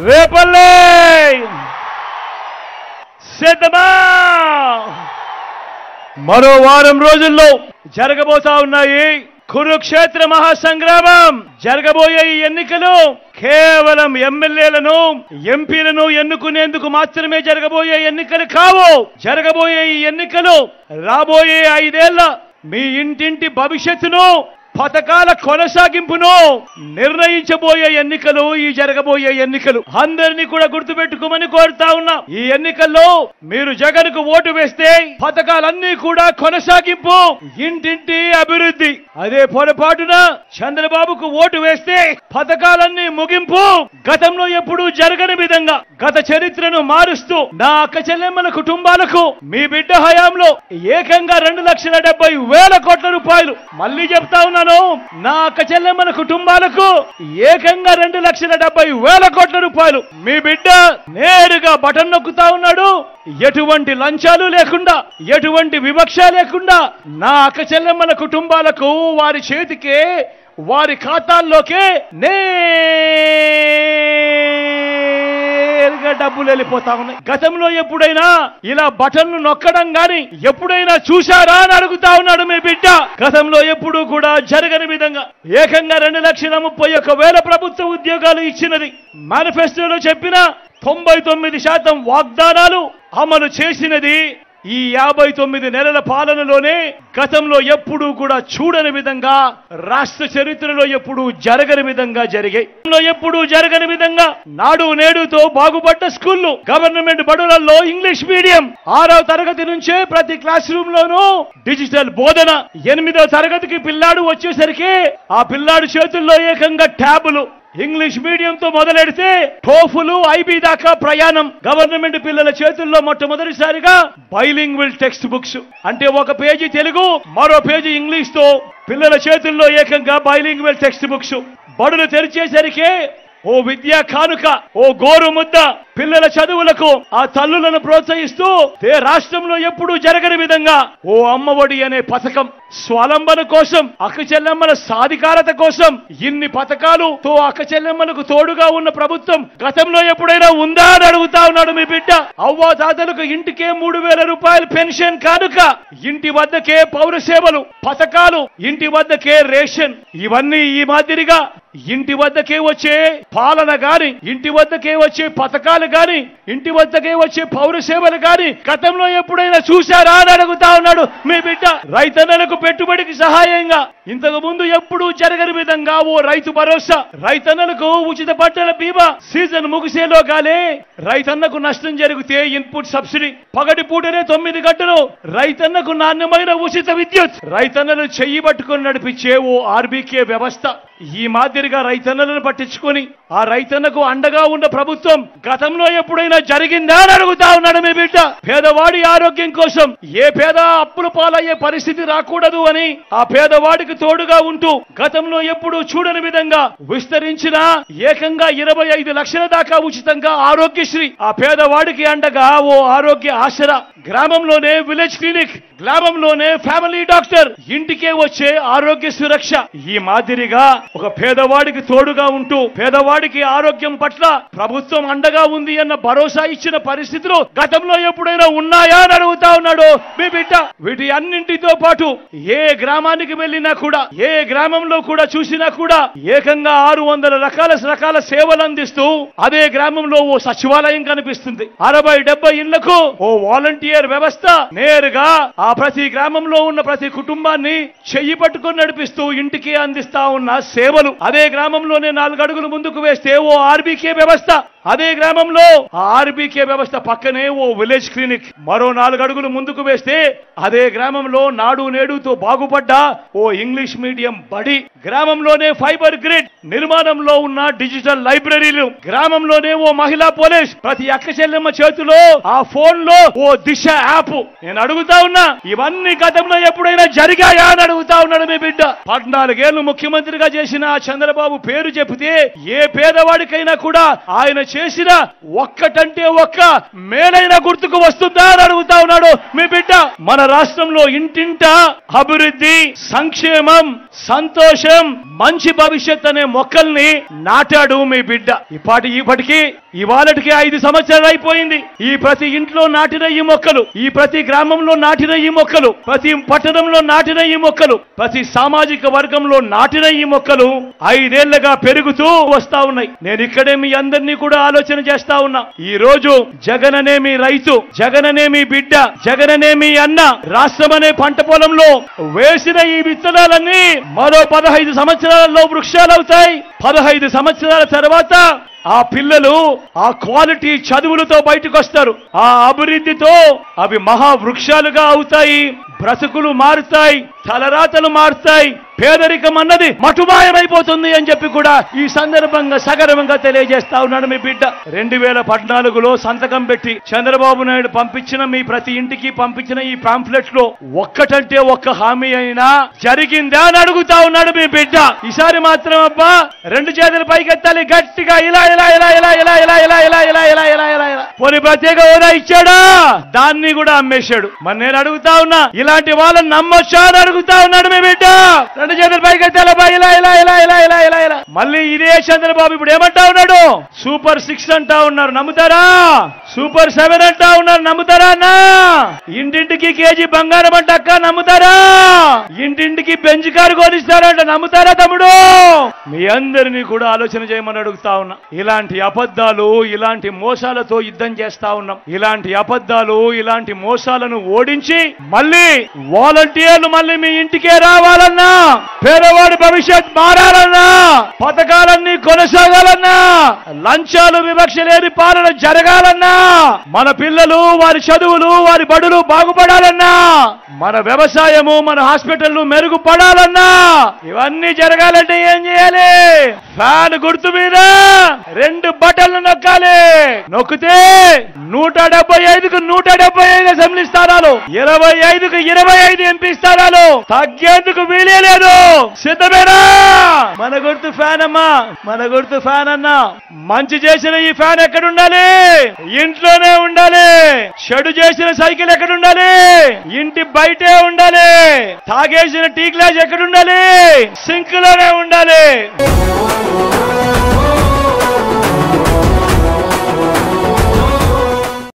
రేపల్లె సిద్ధమా? మరో వారం రోజుల్లో జరగబోతా ఉన్నాయి కురుక్షేత్ర మహాసంగ్రామం. జరగబోయే ఈ ఎన్నికలు కేవలం ఎమ్మెల్యేలను ఎంపీలను ఎన్నుకునేందుకు మాత్రమే జరగబోయే ఎన్నికలు కావు. జరగబోయే ఈ ఎన్నికలు రాబోయే 5 ఏళ్ల మీ ఇంటింటి భవిష్యత్తును, పథకాల కొనసాగింపును నిర్ణయించబోయే ఎన్నికలు ఈ జరగబోయే ఎన్నికలు. అందరినీ కూడా గుర్తుపెట్టుకోమని కోరుతా ఉన్నా. ఈ ఎన్నికల్లో మీరు జగన్ కు ఓటు వేస్తే పథకాలన్నీ కూడా కొనసాగింపు, ఇంటింటి అభివృద్ధి. అదే పొరపాటున చంద్రబాబుకు ఓటు వేస్తే పథకాలన్నీ ముగింపు. గతంలో ఎప్పుడూ జరగని విధంగా గత చరిత్రను మారుస్తూ నా అక్క చెల్లెమ్మల కుటుంబాలకు మీ బిడ్డ హయాంలో ఏకంగా 2,70,000 కోట్ల రూపాయలు, మళ్ళీ చెప్తా ఉన్నా, నా అక్క చెల్లెమ్మల కుటుంబాలకు ఏకంగా 2,70,000 కోట్ల రూపాయలు మీ బిడ్డ నేరుగా బటన్ నొక్కుతా ఉన్నాడు. ఎటువంటి లంచాలు లేకుండా, ఎటువంటి వివక్ష లేకుండా నా అక్క చెల్లెమ్మల కుటుంబాలకు వారి చేతికే, వారి ఖాతాల్లోకే నేరుగా డబ్బులు వెళ్ళిపోతా ఉన్నాయి. గతంలో ఎప్పుడైనా ఇలా బటన్లు నొక్కడం గాని ఎప్పుడైనా చూశారా అని అడుగుతా ఉన్నాడు మీ బిడ్డ. గతంలో ఎప్పుడూ కూడా జరగని విధంగా ఏకంగా 2,31,000 ప్రభుత్వ ఉద్యోగాలు ఇచ్చినది. మేనిఫెస్టోలో చెప్పిన 99% వాగ్దానాలు అమలు చేసినది ఈ 59 నెలల పాలనలోనే. గతంలో ఎప్పుడూ కూడా చూడని విధంగా, రాష్ట్ర చరిత్రలో ఎప్పుడూ జరగని విధంగా జరిగాయి. ఎప్పుడూ జరగని విధంగా నాడు నేడుతో బాగుపడ్డ స్కూళ్లు, గవర్నమెంట్ బడులలో ఇంగ్లీష్ మీడియం, 6వ తరగతి నుంచే ప్రతి క్లాస్ రూమ్ లోనూ డిజిటల్ బోధన. 8వ తరగతికి పిల్లాడు వచ్చేసరికి ఆ పిల్లాడు చేతుల్లో ఏకంగా ట్యాబులు. ఇంగ్లీష్ మీడియంతో మొదలెడితే టోఫులు, ఐబీ దాకా ప్రయాణం. గవర్నమెంట్ పిల్లల చేతుల్లో మొట్టమొదటిసారిగా బైలింగ్వల్ టెక్స్ట్ బుక్స్, అంటే ఒక పేజీ తెలుగు, మరో పేజీ ఇంగ్లీష్ తో పిల్లల చేతుల్లో ఏకంగా బైలింగ్వల్ టెక్స్ట్ బుక్స్. బడులు తెరిచేసరికి ఓ విద్యా కానుక, ఓ గోరు ముద్ద పిల్లల చదువులకు ఆ తల్లులను ప్రోత్సహిస్తూ రాష్ట్రంలో ఎప్పుడూ జరగని విధంగా ఓ అమ్మఒడి అనే పథకం, స్వలంబన కోసం, అక్క చెల్లెమ్మల సాధికారత కోసం ఇన్ని పథకాలుతో అక్క చెల్లెమ్మలకు తోడుగా ఉన్న ప్రభుత్వం గతంలో ఎప్పుడైనా ఉందా అని అడుగుతా ఉన్నాడు మీ బిడ్డ. అవ్వా తాతలకు ఇంటికే 3,000 రూపాయలు పెన్షన్ కానుక, ఇంటి వద్దకే పౌర సేవలు పథకాలు, ఇంటి వద్దకే రేషన్. ఇవన్నీ ఈ మాదిరిగా ఇంటి వద్దకే వచ్చే పాలన గాని, ఇంటి వద్దకే వచ్చే పథకాలు గాని, ఇంటి వద్దకే వచ్చే పౌర సేవలు గాని గతంలో ఎప్పుడైనా చూశారా అని అడుగుతా ఉన్నాడు మీ బిడ్డ. రైతన్నలకు పెట్టుబడికి సహాయంగా ఇంతకు ముందు ఎప్పుడూ జరగని విధంగా ఓ రైతు భరోసా, రైతన్నలకు ఉచిత పంటల బీమా. సీజన్ ముగిసేలోగానే రైతన్నకు నష్టం జరిగితే ఇన్పుట్ సబ్సిడీ, పగటి పూటనే 9 గంటలు రైతన్నకు నాణ్యమైన ఉచిత విద్యుత్, రైతన్నలు చెయ్యి పట్టుకొని నడిపించే ఓ ఆర్బీకే వ్యవస్థ. ఈ మాదిరిగా రైతన్నలను పట్టించుకొని ఆ రైతన్నకు అండగా ఉన్న ప్రభుత్వం గతంలో ఎప్పుడైనా జరిగిందా అని అడుగుతా ఉన్నాడు మీ బిడ్డ. పేదవాడి ఆరోగ్యం కోసం ఏ పేద అప్పుల పాలయ్యే పరిస్థితి రాకూడదు అని ఆ పేదవాడికి తోడుగా ఉంటూ గతంలో ఎప్పుడూ చూడని విధంగా విస్తరించిన ఏకంగా 25 లక్షల దాకా ఉచితంగా ఆరోగ్యశ్రీ, ఆ పేదవాడికి అండగా ఓ ఆరోగ్య ఆసరా. గ్రామంలోనే విలేజ్ క్లినిక్, గ్రామంలోనే ఫ్యామిలీ డాక్టర్, ఇంటికే వచ్చే ఆరోగ్య సురక్ష. ఈ మాదిరిగా ఒక పేదవాడికి తోడుగా ఉంటూ పేదవాడికి ఆరోగ్యం పట్ల ప్రభుత్వం అండగా ఉంది అన్న భరోసా ఇచ్చిన పరిస్థితులు గతంలో ఎప్పుడైనా ఉన్నాయా అని అడుగుతా ఉన్నాడు మీ బిడ్డ. వీటి అన్నింటితో పాటు ఏ గ్రామానికి వెళ్ళినా కూడా, ఏ గ్రామంలో కూడా చూసినా కూడా ఏకంగా 600 రకాల సేవలు అందిస్తూ అదే గ్రామంలో ఓ సచివాలయం కనిపిస్తుంది. 60-70 ఇళ్లకు ఓ వాలంటీర్ వ్యవస్థ నేరుగా ఆ ప్రతి గ్రామంలో ఉన్న ప్రతి కుటుంబాన్ని చెయ్యి పట్టుకొని నడిపిస్తూ ఇంటికి అందిస్తా ఉన్న సేవలు. అదే గ్రామంలోనే 4 అడుగులు ముందుకు వేస్తే ఓ ఆర్బీకే వ్యవస్థ, అదే గ్రామంలో ఆ ఆర్బీకే వ్యవస్థ పక్కనే ఓ విలేజ్ క్లినిక్, మరో 4 అడుగులు ముందుకు వేస్తే అదే గ్రామంలో నాడు నేడుతో బాగుపడ్డ ఓ ఇంగ్లీష్ మీడియం బడి, గ్రామంలోనే ఫైబర్ గ్రిడ్ నిర్మాణంలో ఉన్న డిజిటల్ లైబ్రరీలు, గ్రామంలోనే ఓ మహిళా పోలీస్, ప్రతి అక్క చెల్లెమ్మ చేతిలో ఆ ఫోన్ లో ఓ దిశ యాప్. నేను అడుగుతా ఉన్నా, ఇవన్నీ గతంలో ఎప్పుడైనా జరిగాయా అని అడుగుతా ఉన్నాడు మీ బిడ్డ. 14 ఏళ్లు ముఖ్యమంత్రిగా చేసిన చంద్రబాబు పేరు చెబితే ఏ పేదవాడికైనా కూడా ఆయన చేసిన ఒక్కటంటే ఒక్క మేలైన గుర్తుకు వస్తుందా అని అడుగుతా ఉన్నాడు మీ బిడ్డ. మన రాష్ట్రంలో ఇంటింట అభివృద్ధి, సంక్షేమం, సంతోషం, మంచి భవిష్యత్ అనే మొక్కల్ని నాటాడు మీ బిడ్డ. ఇప్పటికి ఇవాళకి 5 సంవత్సరాలు అయిపోయింది. ఈ ప్రతి ఇంట్లో నాటిన ఈ మొక్కలు, ఈ ప్రతి గ్రామంలో నాటిన ఈ మొక్కలు, ప్రతి పట్టణంలో నాటిన ఈ మొక్కలు, ప్రతి సామాజిక వర్గంలో నాటిన ఈ మొక్కలు 5 ఏళ్లుగా పెరుగుతూ వస్తా ఉన్నాయి. నేను ఇక్కడే మీ అందరినీ కూడా ఆలోచన చేస్తా ఉన్నా. ఈ రోజు జగననే మీ రైతు, జగననే మీ బిడ్డ, జగననే మీ అన్న రాష్ట్రం అనే పంట పొలంలో వేసిన ఈ విత్తనాలన్నీ మరో 15 సంవత్సరాలలో వృక్షాలవుతాయి. 15 సంవత్సరాల తర్వాత ఆ పిల్లలు ఆ క్వాలిటీ చదువులతో బయటకు వస్తారు. ఆ అభివృద్ధితో అవి మహావృక్షాలుగా అవుతాయి. బ్రతుకులు మారుతాయి, తలరాతలు మారుతాయి, పేదరికం అన్నది మటుమాయమైపోతుంది అని చెప్పి కూడా ఈ సందర్భంగా సగర్వంగా తెలియజేస్తా ఉన్నాడు మీ బిడ్డ. 2014లో సంతకం పెట్టి చంద్రబాబు నాయుడు పంపించిన మీ ప్రతి ఇంటికి పంపించిన ఈ పాంఫ్లెట్ లో ఒక్కటంటే ఒక్క హామీ అయినా జరిగిందా అని అడుగుతా ఉన్నాడు మీ బిడ్డ. ఈసారి మాత్రం అబ్బా 2 చేతులు పైకెత్తాలి గట్టిగా, ఇలా ఇలా ఇలా ఇలా ఇలా ఇలా ఇలా ఇలా ఇలా ఇలా ఇలా ఇలా ఇలా. పోనీ ప్రత్యేక హోదా ఇచ్చాడా? దాన్ని కూడా అమ్మేశాడు. మరి నేను అడుగుతా ఉన్నా, ఇలాంటి వాళ్ళని నమ్మొచ్చా అని అడుగుతా ఉన్నాడు మీ బిడ్డ. 2 చేతులు పైకెత్తాలి ఇలా ఇలా ఇలా ఇలా ఇలా ఇలా ఇలా. మళ్ళీ ఇదే చంద్రబాబు ఇప్పుడు ఏమంటా ఉన్నాడు? సూపర్ 6 అంటా ఉన్నారు, నమ్ముతారా? సూపర్ 7 అంటా ఉన్నారు, నమ్ముతారా అన్న? ఇంటింటికి కేజీ బంగారం అంట అక్క, నమ్ముతారా? ఇంటింటికి బెంచ్ కారు కొనిస్తారంట, నమ్ముతారా తమ్ముడు? మీ అందరినీ కూడా ఆలోచన చేయమని అడుగుతా ఉన్నా. ఇలాంటి అబద్ధాలు, ఇలాంటి మోసాలతో యుద్ధం చేస్తా ఉన్నాం. ఇలాంటి అబద్ధాలు, ఇలాంటి మోసాలను ఓడించి మళ్ళీ వాలంటీర్లు మళ్ళీ మీ ఇంటికే రావాలన్నా, పేదవాడి భవిష్యత్ మారాలన్నా, పథకాలన్నీ కొనసాగాలన్నా, లంచాలు వివక్ష లేని పాలన జరగాలన్నా, మన పిల్లలు వారి చదువులు వారి బడులు బాగుపడాలన్నా, మన వ్యవసాయము మన హాస్పిటల్ మెరుగుపడాలన్నా, ఇవన్నీ జరగాలంటే ఏం చేయాలి? ఫ్యాన్ గుర్తు మీద 2 బటన్లు నొక్కాలి. నొక్కితే 175కు 175 అసెంబ్లీ స్థానాలు, 25కు 25 ఎంపీ స్థానాలు, తగ్గేందుకు వీలే లేదు. సిద్ధమేనా? మన గుర్తు ఫ్యాన్ అమ్మా, మన గుర్తు ఫ్యాన్ అన్నా. మంచి చేసిన ఈ ఫ్యాన్ ఎక్కడుండాలి? ఇంట్లోనే ఉండాలి. చెడు చేసిన సైకిల్ ఎక్కడుండాలి? ఇంటి బయటే ఉండాలి. తాగేసిన టీ గ్లాస్ ఎక్కడుండాలి? సింక్ లోనే ఉండాలి.